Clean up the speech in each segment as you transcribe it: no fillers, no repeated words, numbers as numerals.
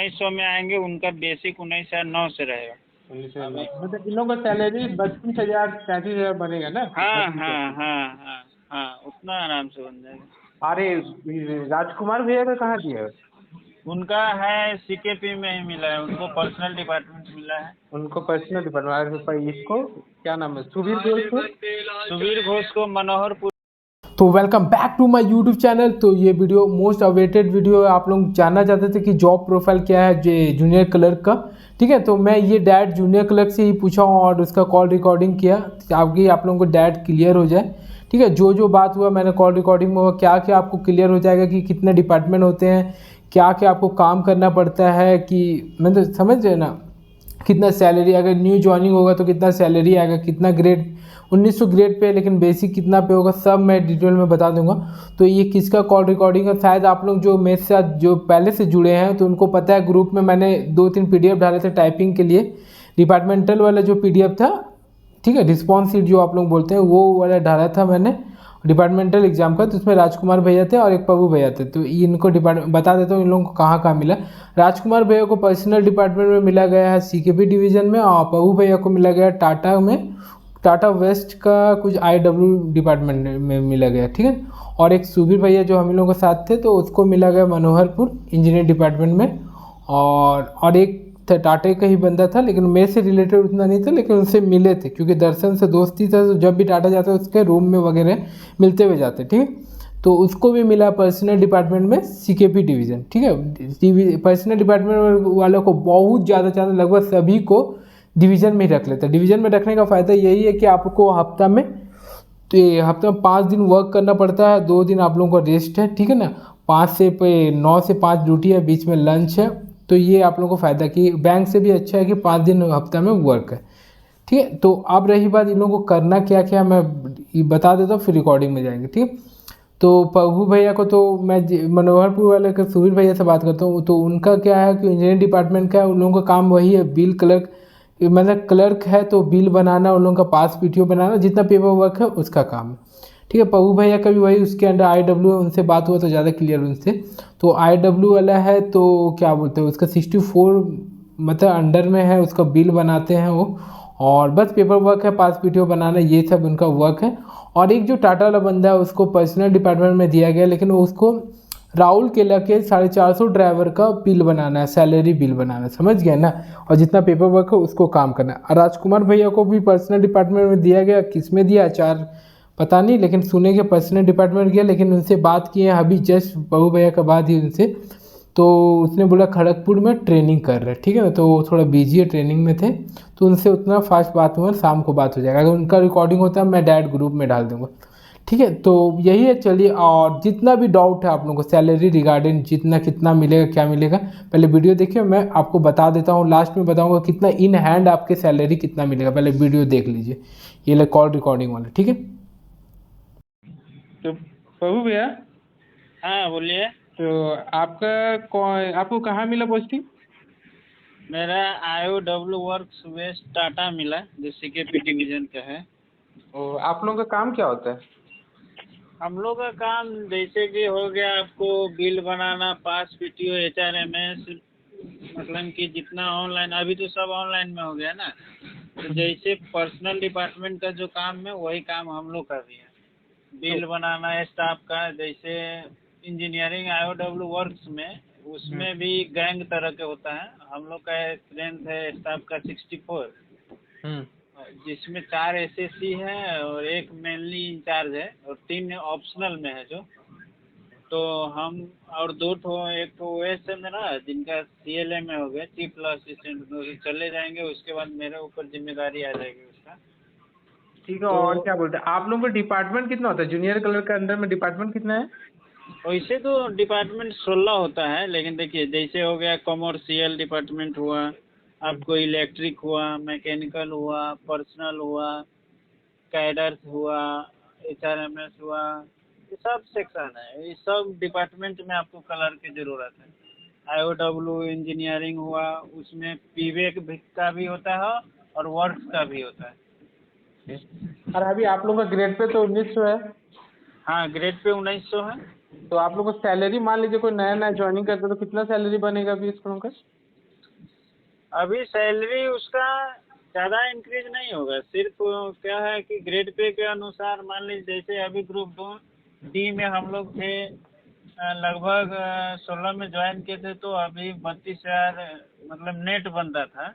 1900 में आएंगे, उनका बेसिक 19,900 से रहेगा। मतलब इन लोगों का सैलरी 32,000 33,000 बनेगा ना? हाँ हाँ हाँ हाँ हाँ, उतना आराम से बन जाएगा। अरे राजकुमार भैया का कहाँ दिया? उनका है सीकेपी में ही मिला है, उनको पर्सनल डिपार्टमेंट मिला है। उनको पर्सनल डिपार्टमेंट। इसको क्या नाम है, सुबीर घोष को? सुबीर घोष को मनोहरपुर। तो welcome back to my YouTube channel. तो ये वीडियो मोस्ट अवेटेड वीडियो है। आप लोग जानना चाहते थे कि जॉब प्रोफाइल क्या है जूनियर क्लर्क का, ठीक है। तो मैं ये डायरेक्ट जूनियर क्लर्क से ही पूछा हूँ और उसका कॉल रिकॉर्डिंग किया ताकि आप लोगों को डायरेक्ट क्लियर हो जाए, ठीक है। जो जो बात हुआ मैंने कॉल रिकॉर्डिंग में हुआ, क्या क्या आपको क्लियर हो जाएगा कि कितने डिपार्टमेंट होते हैं, क्या क्या आपको काम करना पड़ता है, कि मतलब समझ रहे ना, कितना सैलरी, अगर न्यू ज्वाइनिंग होगा तो कितना सैलरी आएगा, कितना ग्रेड 1900 ग्रेड पे, लेकिन बेसिक कितना पे होगा, सब मैं डिटेल में बता दूंगा। तो ये किसका कॉल रिकॉर्डिंग है, शायद आप लोग जो मेरे साथ जो पहले से जुड़े हैं तो उनको पता है, ग्रुप में मैंने 2-3 पीडीएफ डाले थे टाइपिंग के लिए। डिपार्टमेंटल वाला जो पीडीएफ था, ठीक है, रिस्पॉन्स शीट जो आप लोग बोलते हैं, वो वाला डाला था मैंने डिपार्टमेंटल एग्जाम का। तो उसमें राजकुमार भैया थे और एक पप्पू भैया थे। तो इनको डिपार्टमेंट बता देता हूँ इन लोगों को कहाँ कहाँ मिला। राजकुमार भैया को पर्सनल डिपार्टमेंट में मिला गया है सीकेपी डिवीज़न में, और पप्पू भैया को मिला गया टाटा में, टाटा वेस्ट का कुछ IW डिपार्टमेंट में मिला गया, ठीक है। और एक सुबीर भैया जो हम लोगों के साथ थे, तो उसको मिला गया मनोहरपुर इंजीनियर डिपार्टमेंट में। और एक टाटा का ही बंदा था, लेकिन मेरे से रिलेटेड उतना नहीं था, लेकिन उनसे मिले थे क्योंकि दर्शन से दोस्ती था। तो जब भी टाटा जाता है उसके रूम में वगैरह मिलते हुए जाते, ठीक है। तो उसको भी मिला पर्सनल डिपार्टमेंट में सीकेपी डिवीज़न, ठीक है। पर्सनल डिपार्टमेंट वालों को बहुत ज़्यादा चांस, लगभग सभी को डिवीज़न में ही रख लेते हैं। डिवीज़न में रखने का फ़ायदा यही है कि आपको हफ्ता में, तो ये हफ्ते में 5 दिन वर्क करना पड़ता है, 2 दिन आप लोगों का रेस्ट है, ठीक है ना। 9 से 5 ड्यूटी है, बीच में लंच है। तो ये आप लोगों को फ़ायदा कि बैंक से भी अच्छा है कि 5 दिन हफ्ता में वर्क है, ठीक है। तो अब रही बात इन लोगों को करना क्या क्या, मैं बता देता हूँ, फिर रिकॉर्डिंग में जाएंगे, ठीक है। तो पप्पू भैया को तो मैं मनोहरपुर वाले के सुबीर भैया से बात करता हूँ। तो उनका क्या है कि इंजीनियरिंग डिपार्टमेंट का है, उन लोगों का काम वही है, बिल क्लर्क, मतलब क्लर्क है तो बिल बनाना, उन लोगों का पास पीटीओ बनाना, जितना पेपर वर्क है उसका काम है, ठीक है। पप्पू भैया का भी वही, उसके अंडर IW है, उनसे बात हुआ तो ज़्यादा क्लियर उनसे। तो IW वाला है, तो क्या बोलते हैं उसका 64 मतलब अंडर में है, उसका बिल बनाते हैं वो, और बस पेपर वर्क है, पास पीटीओ बनाना, ये सब उनका वर्क है। और एक जो टाटा वाला बंदा है उसको पर्सनल डिपार्टमेंट में दिया गया, लेकिन उसको राहुल केला के 450 ड्राइवर का बिल बनाना है, सैलरी बिल बनाना है, समझ गया ना। और जितना पेपर वर्क है उसको काम करना है। और राजकुमार भैया को भी पर्सनल डिपार्टमेंट में दिया गया, किस में दिया चार पता नहीं, लेकिन सुने के पर्सनल डिपार्टमेंट गया। लेकिन उनसे बात किए अभी जस्ट बहू भैया का बाद ही उनसे, तो उसने बोला खड़गपुर में ट्रेनिंग कर रहे, ठीक है ना। तो वो थोड़ा बिजी है, ट्रेनिंग में थे, तो उनसे उतना फास्ट बात हुआ, शाम को बात हो जाएगा। अगर उनका रिकॉर्डिंग होता है मैं डायरेक्ट ग्रुप में डाल दूँगा, ठीक है। तो यही है, चलिए। और जितना भी डाउट है आप लोगों को सैलरी रिगार्डिंग, जितना कितना मिलेगा क्या मिलेगा, पहले वीडियो देखिए, मैं आपको बता देता हूँ, लास्ट में बताऊँगा कितना इन हैंड आपके सैलरी कितना मिलेगा। पहले वीडियो देख लीजिए, ये ले कॉल रिकॉर्डिंग वाला, ठीक है। तो प्रभु भैया, हाँ बोलिए। तो आपको कहाँ मिला पोस्टिंग? मेरा IOW वर्क्स वेस्ट टाटा मिला, जो सीकेपी डिवीज़न का है। आप लोगों का काम क्या होता है? हम लोग का काम जैसे कि हो गया आपको बिल बनाना, पास पीटीओ, HRMS, मतलब कि जितना ऑनलाइन, अभी तो सब ऑनलाइन में हो गया ना। तो जैसे पर्सनल डिपार्टमेंट का जो काम है वही काम हम लोग कर रही है, बिल बनाना है स्टाफ का। जैसे इंजीनियरिंग IOW वर्क्स में, उसमें भी गैंग तरह के होता है। हम लोग का स्ट्रेंथ है स्टाफ का 64, जिसमें 4 SSC है और एक मेनली इंचार्ज है और 3 ऑप्शनल में है जो। तो हम और 2 ठो, एक ठो OS है मेरा, जिनका CLA में हो गया, चीफ लॉ असिस्टेंट, चले जाएंगे, उसके बाद मेरे ऊपर जिम्मेदारी आ जाएगी उसका। ठीक है। तो और क्या बोलते हैं, आप लोगों का डिपार्टमेंट कितना होता है? जूनियर कलर के अंडर में डिपार्टमेंट कितना है? वैसे तो डिपार्टमेंट 16 होता है, लेकिन देखिए जैसे हो गया कॉमर्शियल डिपार्टमेंट हुआ, आपको इलेक्ट्रिक हुआ, मैकेनिकल हुआ, पर्सनल हुआ, कैडर्स हुआ, HRMS हुआ, ये सब सेक्शन है। ये सब डिपार्टमेंट में आपको कलर की ज़रूरत है। IOW इंजीनियरिंग हुआ, उसमें पीवेक का भी होता है और वर्क्स का भी होता है। और अभी आप लोगों का ग्रेड पे तो 1900 है। हाँ, ग्रेड पे 1900 है। तो आप लोग को सैलरी मान लीजिए कोई नया नया ज्वाइनिंग करता है तो कितना सैलरी बनेगा अभी इसको का? अभी सैलरी उसका ज़्यादा इंक्रीज नहीं होगा, सिर्फ क्या है कि ग्रेड पे के अनुसार मान लीजिए, जैसे अभी ग्रुप 2D में हम लोग थे, लगभग 16 में ज्वाइन किए थे, तो अभी 32,000 मतलब नेट बनता था।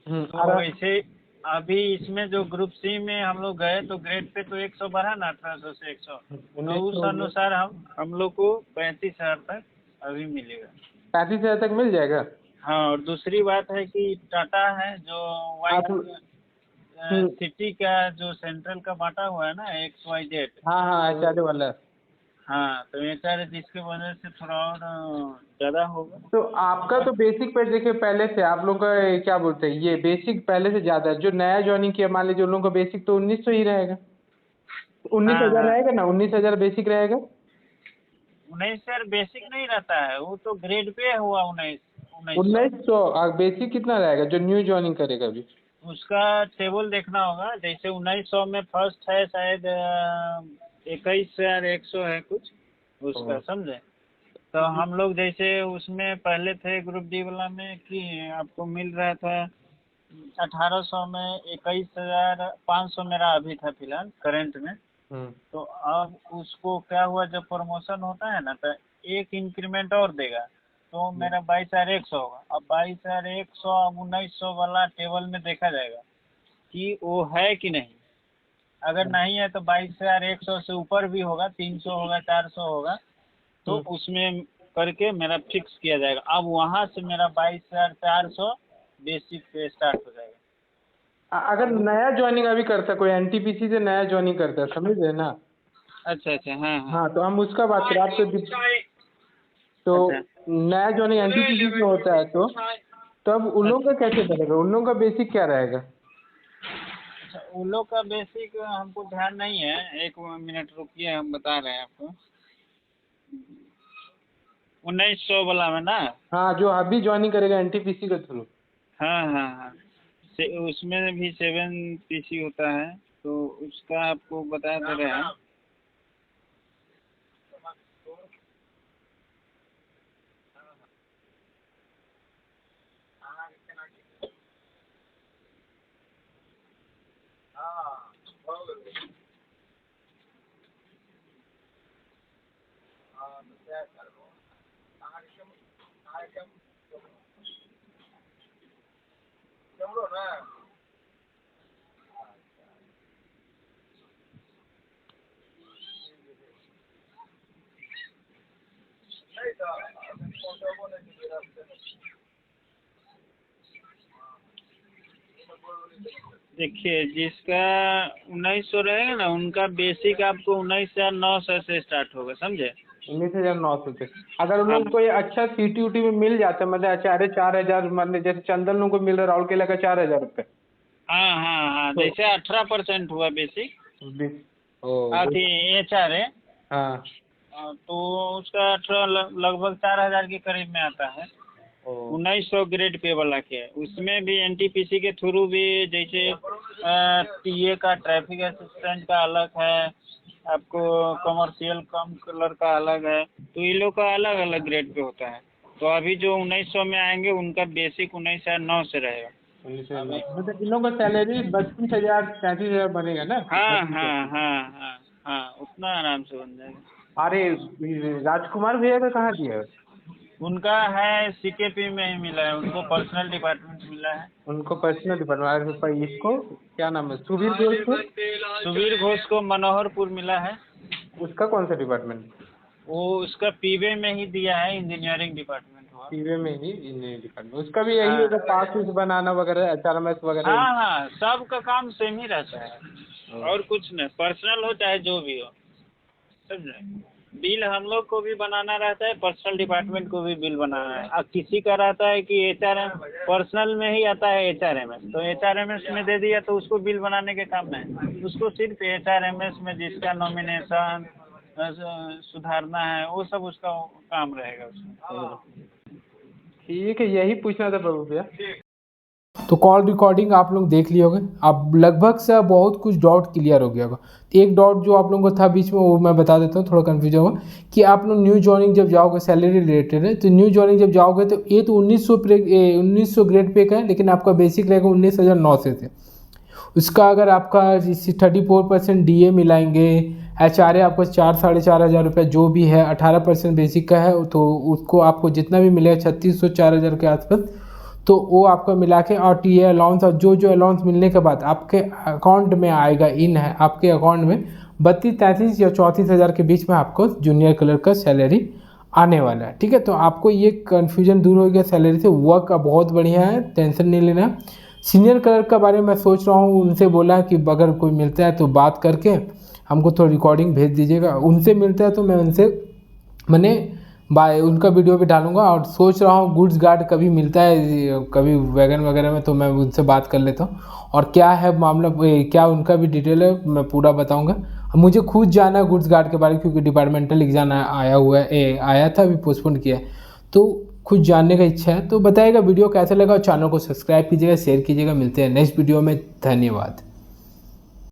तो और वैसे अभी इसमें जो ग्रुप सी में हम लोग गए तो ग्रेड पे तो 100 बढ़ा ना, 1800 से 100, तो उस 1900 अनुसार हम लोग को 35,000 तक अभी मिलेगा। 35,000 तक मिल जाएगा। हाँ, और दूसरी बात है कि टाटा है जो आप वाइट सिटी का जो सेंट्रल का बांटा हुआ है ना, XYZ। हाँ हाँ तो एचआरडी वाला। हाँ, तो HR जिसके वजह से थोड़ा और ज़्यादा होगा। तो आपका तो बेसिक पे देखिए पहले से आप लोग का क्या बोलते हैं ये बेसिक पहले से ज़्यादा है। जो नया ज्वाइनिंग किया मान लीजिए उन लोगों का बेसिक तो 1900 ही रहेगा। उन्नीस हाँ हजार हाँ, रहेगा ना, 19,000 बेसिक रहेगा। नहीं सर, बेसिक नहीं रहता है, वो तो ग्रेड पे हुआ 1900। 1900 बेसिक कितना रहेगा जो न्यू ज्वाइनिंग करेगा अभी? उसका टेबल देखना होगा, जैसे 1900 में फर्स्ट है शायद 21,100 है कुछ उसका, ओ, समझे। तो हम लोग जैसे उसमें पहले थे ग्रुप डी वाला में कि आपको मिल रहा था 1800 में, 21,500 मेरा अभी था फिलहाल करंट में। हम्म तो अब उसको क्या हुआ, जब प्रमोशन होता है ना तो एक इंक्रीमेंट और देगा, तो मेरा 22,100 होगा। अब 22,100 अब 1900 वाला टेबल में देखा जाएगा कि वो है कि नहीं। अगर नहीं है तो 22,100 से ऊपर भी होगा, 300 होगा, 400 होगा, तो हम्म। उसमें करके मेरा फिक्स किया जाएगा। अब वहाँ से मेरा 22,400 बेसिक पे स्टार्ट हो जाएगा। अगर अब नया ज्वाइनिंग अभी करता कोई एनटीपीसी से नया ज्वाइनिंग करता है समझ रहे ना। अच्छा अच्छा, हाँ हाँ। हाँ तो हम उसका बात करें आप तो अच्छा नया ज्वाइनिंग एनटीपीसी से होता है तो तब उन लोगों का कैसे बनेगा, उन लोगों का बेसिक क्या रहेगा? अच्छा, उन लोग का बेसिक हमको ध्यान नहीं है, एक मिनट रुकिए, हम बता रहे हैं आपको। 1900 वाला में ना। हाँ जो अभी ज्वाइनिंग करेगा एनटीपीसी के थ्रू। हाँ हाँ हाँ, उसमें भी 7 PC होता है, तो उसका आपको बता दे रहे हैं। देखिए, जिसका 1900 रहेगा ना, उनका बेसिक आपको 19,900 से स्टार्ट होगा, समझे। 19,900 से अगर उन लोगों हम को कोई अच्छा सीटी उटी में मिल जाता है मतलब आचार्य 4,000 मतलब जैसे चंदन लोगों को मिल रहा है राउरकेला का 4,000 रुपये हाँ हाँ हाँ, तो जैसे 18% हुआ बेसिक, बीस ओ अभी HR है। हाँ तो उसका 18 लगभग 4,000 के करीब में आता है। ओ 1900 ग्रेड पे वाला के, उसमें भी NTPC के थ्रू भी, जैसे TA का ट्रैफिक असिस्टेंट का अलग है, आपको कमर्शियल कम कलर का अलग है, तो ये लोग का अलग अलग ग्रेड पे होता है। तो अभी जो 1900 में आएंगे उनका बेसिक 19,900 से रहेगा। 19,900 मतलब इन लोगों का सैलरी 32,000 33,000 बनेगा ना हाँ 32,000 हाँ से। हाँ हाँ हाँ, उतना आराम से बन जाएगा। अरे राजकुमार भैया का कहाँ दिया है? उनका है CKP में ही मिला है, उनको पर्सनल डिपार्टमेंट मिला है। उनको पर्सनल डिपार्टमेंट पर इसको क्या नाम है सुबीर घोष को? सुबीर घोष को मनोहरपुर मिला है। उसका कौन सा डिपार्टमेंट? वो उसका पीवे में ही दिया है, इंजीनियरिंग डिपार्टमेंट हुआ। सीवे में ही इंजीनियरिंग डिपार्टमेंट उसका भी यही हाँ होगा पास उस बनाना वगैरह एचआरएमएस वगैरह। हाँ हाँ, सबका काम सेम ही रहता है, और कुछ नहीं, पर्सनल हो चाहे जो भी हो, समझे। बिल हम लोग को भी बनाना रहता है, पर्सनल डिपार्टमेंट को भी बिल बनाना है। अब किसी का रहता है कि HRM पर्सनल में ही आता है HRMS, तो HRMS में दे दिया तो उसको बिल बनाने के काम नहीं, उसको सिर्फ HRMS में जिसका नॉमिनेशन सुधारना है वो सब उसका काम रहेगा उसमें। ठीक है यही पूछना था प्रभु भैया। तो कॉल रिकॉर्डिंग आप लोग देख लिए होंगे, अब लगभग से बहुत कुछ डाउट क्लियर हो गया होगा। एक डाउट जो आप लोगों को था बीच में वो मैं बता देता हूँ, थोड़ा कन्फ्यूजन होगा कि आप लोग न्यू जॉइनिंग जब जाओगे, सैलरी रिलेटेड है, तो न्यू जॉइनिंग जब जाओगे तो ये तो 1900 ग्रेड पे का है, लेकिन आपका बेसिक रहेगा 19,900 से। उसका अगर आपका 34% DA मिलाएंगे, HRA आपको 4-4.5 हज़ार रुपये जो भी है, 18% बेसिक का है, तो उसको आपको जितना भी मिलेगा 3600-4000 के आसपास, तो वो आपका मिला के और TA अलाउंस और जो अलाउंस मिलने के बाद आपके अकाउंट में आएगा, इन है आपके अकाउंट में 32-33 या 34 हज़ार के बीच में आपको जूनियर क्लर्क का सैलरी आने वाला है। ठीक है, तो आपको ये कन्फ्यूजन दूर हो गया सैलरी से। वर्क का बहुत बढ़िया है, टेंशन नहीं लेना। सीनियर क्लर्क के बारे में मैं सोच रहा हूँ, उनसे बोला कि अगर कोई मिलता है तो बात करके हमको थोड़ा रिकॉर्डिंग भेज दीजिएगा। उनसे मिलता है तो मैं उनसे मैंने उनका वीडियो भी डालूंगा। और सोच रहा हूँ गुड्स गार्ड कभी मिलता है कभी वैगन वगैरह में, तो मैं उनसे बात कर लेता हूँ और क्या है मामला, क्या उनका भी डिटेल है मैं पूरा बताऊँगा। मुझे खुद जाना है गुड्स गार्ड के बारे में, क्योंकि डिपार्टमेंटल एग्जाम आया हुआ है, आया था अभी पोस्टपोन किया है, तो खुद जानने का इच्छा है। तो बताइएगा वीडियो कैसा लगा, और चैनल को सब्सक्राइब कीजिएगा, शेयर कीजिएगा। मिलते हैं नेक्स्ट वीडियो में, धन्यवाद।